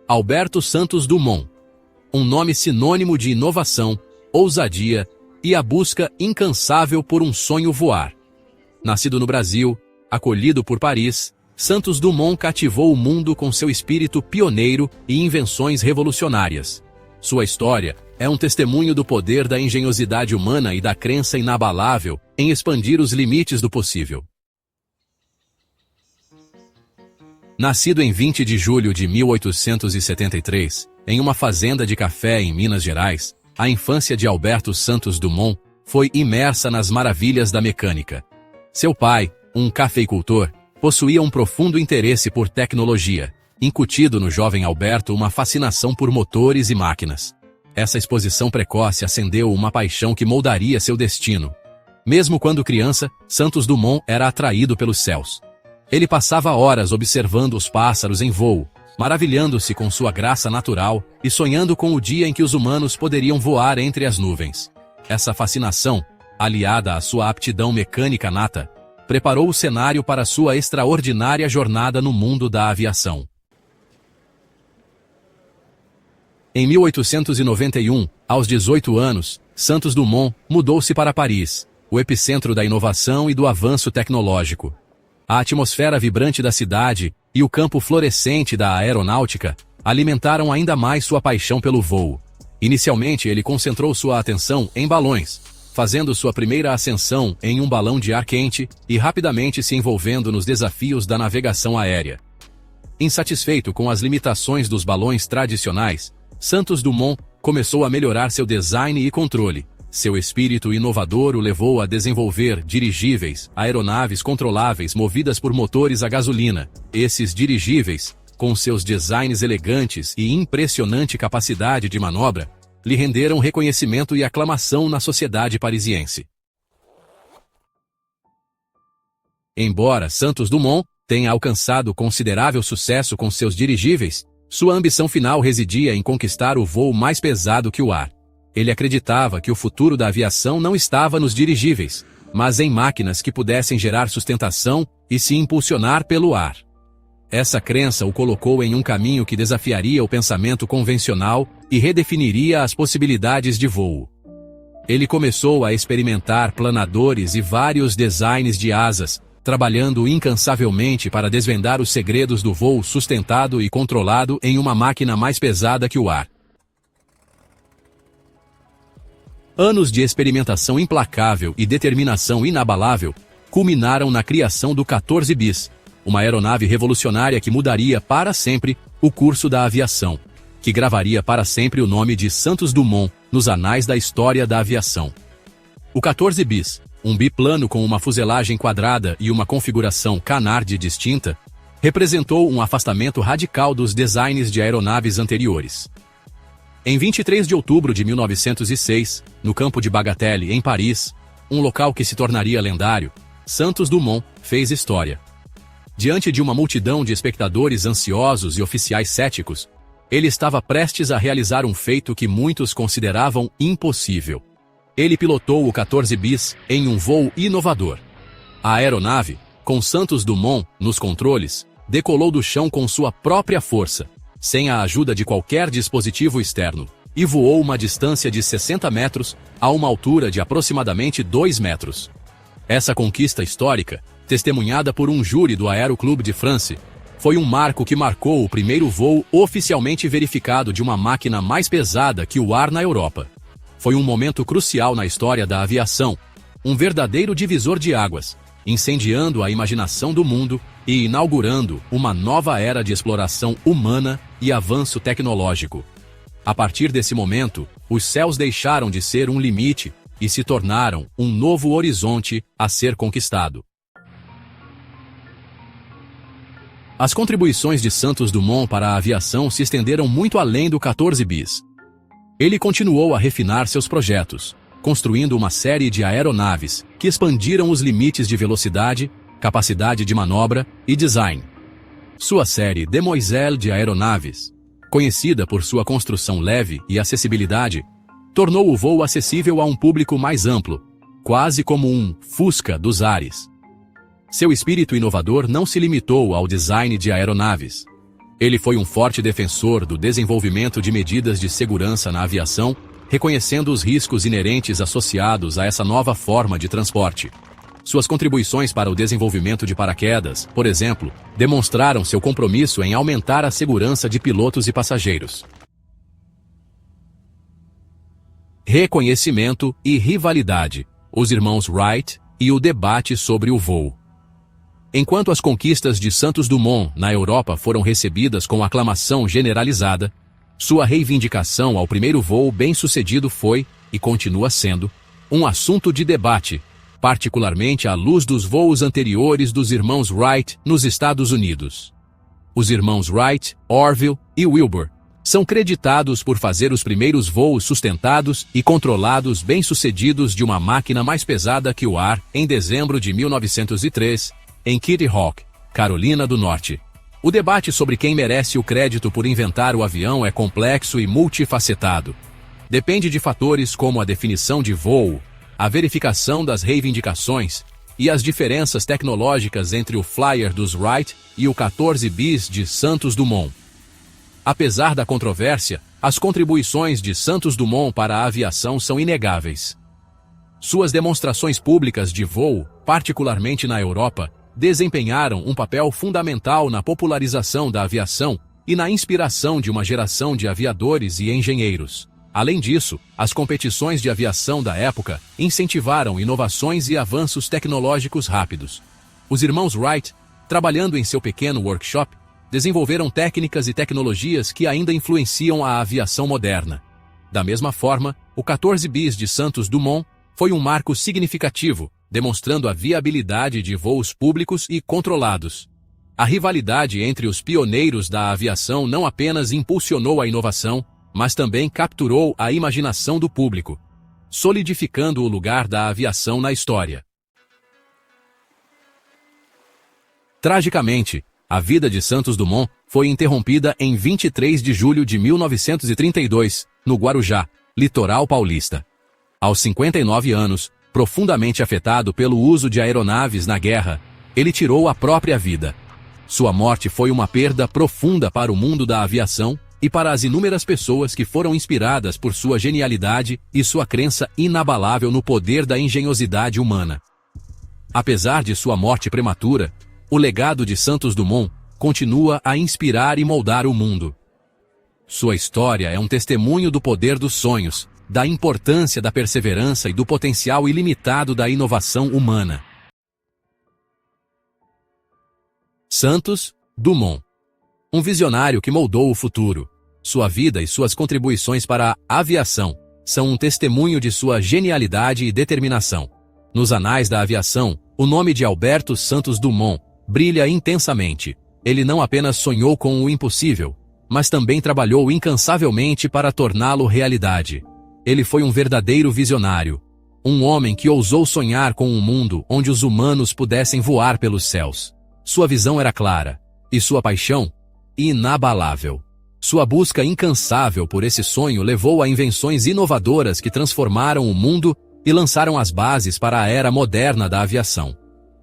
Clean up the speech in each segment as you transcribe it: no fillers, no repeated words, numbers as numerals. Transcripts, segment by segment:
Alberto Santos Dumont. Um nome sinônimo de inovação, ousadia e a busca incansável por um sonho voar. Nascido no Brasil, acolhido por Paris, Santos Dumont cativou o mundo com seu espírito pioneiro e invenções revolucionárias. Sua história é um testemunho do poder da engenhosidade humana e da crença inabalável em expandir os limites do possível. Nascido em 20 de julho de 1873, em uma fazenda de café em Minas Gerais, a infância de Alberto Santos Dumont foi imersa nas maravilhas da mecânica. Seu pai, um cafeicultor, possuía um profundo interesse por tecnologia, incutido no jovem Alberto uma fascinação por motores e máquinas. Essa exposição precoce acendeu uma paixão que moldaria seu destino. Mesmo quando criança, Santos Dumont era atraído pelos céus. Ele passava horas observando os pássaros em voo, maravilhando-se com sua graça natural e sonhando com o dia em que os humanos poderiam voar entre as nuvens. Essa fascinação, aliada à sua aptidão mecânica nata, preparou o cenário para sua extraordinária jornada no mundo da aviação. Em 1891, aos 18 anos, Santos Dumont mudou-se para Paris, o epicentro da inovação e do avanço tecnológico. A atmosfera vibrante da cidade e o campo florescente da aeronáutica alimentaram ainda mais sua paixão pelo voo. Inicialmente, ele concentrou sua atenção em balões, fazendo sua primeira ascensão em um balão de ar quente e rapidamente se envolvendo nos desafios da navegação aérea. Insatisfeito com as limitações dos balões tradicionais, Santos Dumont começou a melhorar seu design e controle. Seu espírito inovador o levou a desenvolver dirigíveis, aeronaves controláveis movidas por motores a gasolina. Esses dirigíveis, com seus designs elegantes e impressionante capacidade de manobra, lhe renderam reconhecimento e aclamação na sociedade parisiense. Embora Santos Dumont tenha alcançado considerável sucesso com seus dirigíveis, sua ambição final residia em conquistar o voo mais pesado que o ar. Ele acreditava que o futuro da aviação não estava nos dirigíveis, mas em máquinas que pudessem gerar sustentação e se impulsionar pelo ar. Essa crença o colocou em um caminho que desafiaria o pensamento convencional e redefiniria as possibilidades de voo. Ele começou a experimentar planadores e vários designs de asas, trabalhando incansavelmente para desvendar os segredos do voo sustentado e controlado em uma máquina mais pesada que o ar. Anos de experimentação implacável e determinação inabalável culminaram na criação do 14 bis, uma aeronave revolucionária que mudaria para sempre o curso da aviação, que gravaria para sempre o nome de Santos Dumont nos anais da história da aviação. O 14 bis, um biplano com uma fuselagem quadrada e uma configuração canard distinta, representou um afastamento radical dos designs de aeronaves anteriores. Em 23 de outubro de 1906, no campo de Bagatelle, em Paris, um local que se tornaria lendário, Santos Dumont fez história. Diante de uma multidão de espectadores ansiosos e oficiais céticos, ele estava prestes a realizar um feito que muitos consideravam impossível. Ele pilotou o 14 bis em um voo inovador. A aeronave, com Santos Dumont nos controles, decolou do chão com sua própria força, sem a ajuda de qualquer dispositivo externo, e voou uma distância de 60 metros a uma altura de aproximadamente 2 metros. Essa conquista histórica, testemunhada por um júri do Aéroclube de France, foi um marco que marcou o primeiro voo oficialmente verificado de uma máquina mais pesada que o ar na Europa. Foi um momento crucial na história da aviação, um verdadeiro divisor de águas, incendiando a imaginação do mundo e inaugurando uma nova era de exploração humana e avanço tecnológico. A partir desse momento, os céus deixaram de ser um limite e se tornaram um novo horizonte a ser conquistado. As contribuições de Santos Dumont para a aviação se estenderam muito além do 14 bis. Ele continuou a refinar seus projetos, construindo uma série de aeronaves que expandiram os limites de velocidade, capacidade de manobra e design. Sua série Demoiselle de aeronaves, conhecida por sua construção leve e acessibilidade, tornou o voo acessível a um público mais amplo, quase como um Fusca dos ares. Seu espírito inovador não se limitou ao design de aeronaves. Ele foi um forte defensor do desenvolvimento de medidas de segurança na aviação, reconhecendo os riscos inerentes associados a essa nova forma de transporte. Suas contribuições para o desenvolvimento de paraquedas, por exemplo, demonstraram seu compromisso em aumentar a segurança de pilotos e passageiros. Reconhecimento e rivalidade. Os irmãos Wright e o debate sobre o voo. Enquanto as conquistas de Santos Dumont na Europa foram recebidas com aclamação generalizada, sua reivindicação ao primeiro voo bem-sucedido foi, e continua sendo, um assunto de debate, particularmente à luz dos voos anteriores dos irmãos Wright nos Estados Unidos. Os irmãos Wright, Orville e Wilbur, são creditados por fazer os primeiros voos sustentados e controlados bem-sucedidos de uma máquina mais pesada que o ar em dezembro de 1903, em Kitty Hawk, Carolina do Norte. O debate sobre quem merece o crédito por inventar o avião é complexo e multifacetado. Depende de fatores como a definição de voo, a verificação das reivindicações e as diferenças tecnológicas entre o Flyer dos Wright e o 14 bis de Santos Dumont. Apesar da controvérsia, as contribuições de Santos Dumont para a aviação são inegáveis. Suas demonstrações públicas de voo, particularmente na Europa, desempenharam um papel fundamental na popularização da aviação e na inspiração de uma geração de aviadores e engenheiros. Além disso, as competições de aviação da época incentivaram inovações e avanços tecnológicos rápidos. Os irmãos Wright, trabalhando em seu pequeno workshop, desenvolveram técnicas e tecnologias que ainda influenciam a aviação moderna. Da mesma forma, o 14 bis de Santos Dumont foi um marco significativo, demonstrando a viabilidade de voos públicos e controlados. A rivalidade entre os pioneiros da aviação não apenas impulsionou a inovação, mas também capturou a imaginação do público, solidificando o lugar da aviação na história. Tragicamente, a vida de Santos Dumont foi interrompida em 23 de julho de 1932, no Guarujá, litoral paulista. Aos 59 anos, profundamente afetado pelo uso de aeronaves na guerra, ele tirou a própria vida. Sua morte foi uma perda profunda para o mundo da aviação e para as inúmeras pessoas que foram inspiradas por sua genialidade e sua crença inabalável no poder da engenhosidade humana. Apesar de sua morte prematura, o legado de Santos Dumont continua a inspirar e moldar o mundo. Sua história é um testemunho do poder dos sonhos, da importância da perseverança e do potencial ilimitado da inovação humana. Santos Dumont. Um visionário que moldou o futuro. Sua vida e suas contribuições para a aviação são um testemunho de sua genialidade e determinação. Nos anais da aviação, o nome de Alberto Santos Dumont brilha intensamente. Ele não apenas sonhou com o impossível, mas também trabalhou incansavelmente para torná-lo realidade. Ele foi um verdadeiro visionário, um homem que ousou sonhar com um mundo onde os humanos pudessem voar pelos céus. Sua visão era clara, e sua paixão, inabalável. Sua busca incansável por esse sonho levou a invenções inovadoras que transformaram o mundo e lançaram as bases para a era moderna da aviação.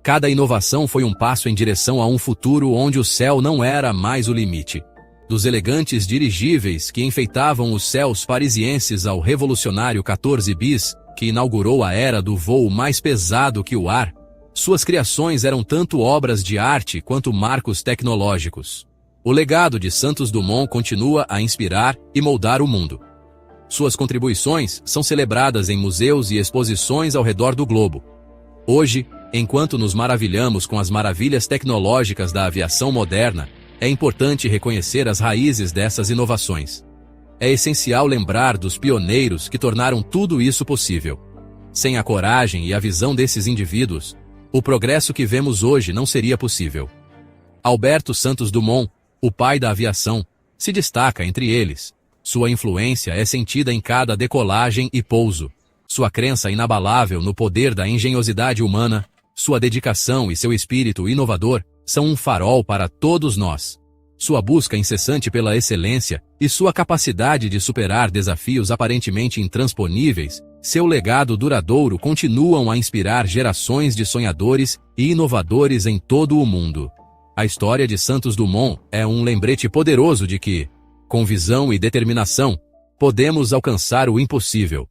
Cada inovação foi um passo em direção a um futuro onde o céu não era mais o limite. Dos elegantes dirigíveis que enfeitavam os céus parisienses ao revolucionário 14 bis, que inaugurou a era do voo mais pesado que o ar, suas criações eram tanto obras de arte quanto marcos tecnológicos. O legado de Santos Dumont continua a inspirar e moldar o mundo. Suas contribuições são celebradas em museus e exposições ao redor do globo. Hoje, enquanto nos maravilhamos com as maravilhas tecnológicas da aviação moderna, é importante reconhecer as raízes dessas inovações. É essencial lembrar dos pioneiros que tornaram tudo isso possível. Sem a coragem e a visão desses indivíduos, o progresso que vemos hoje não seria possível. Alberto Santos Dumont, o pai da aviação, se destaca entre eles. Sua influência é sentida em cada decolagem e pouso. Sua crença inabalável no poder da engenhosidade humana, sua dedicação e seu espírito inovador são um farol para todos nós. Sua busca incessante pela excelência e sua capacidade de superar desafios aparentemente intransponíveis, seu legado duradouro continuam a inspirar gerações de sonhadores e inovadores em todo o mundo. A história de Santos Dumont é um lembrete poderoso de que, com visão e determinação, podemos alcançar o impossível.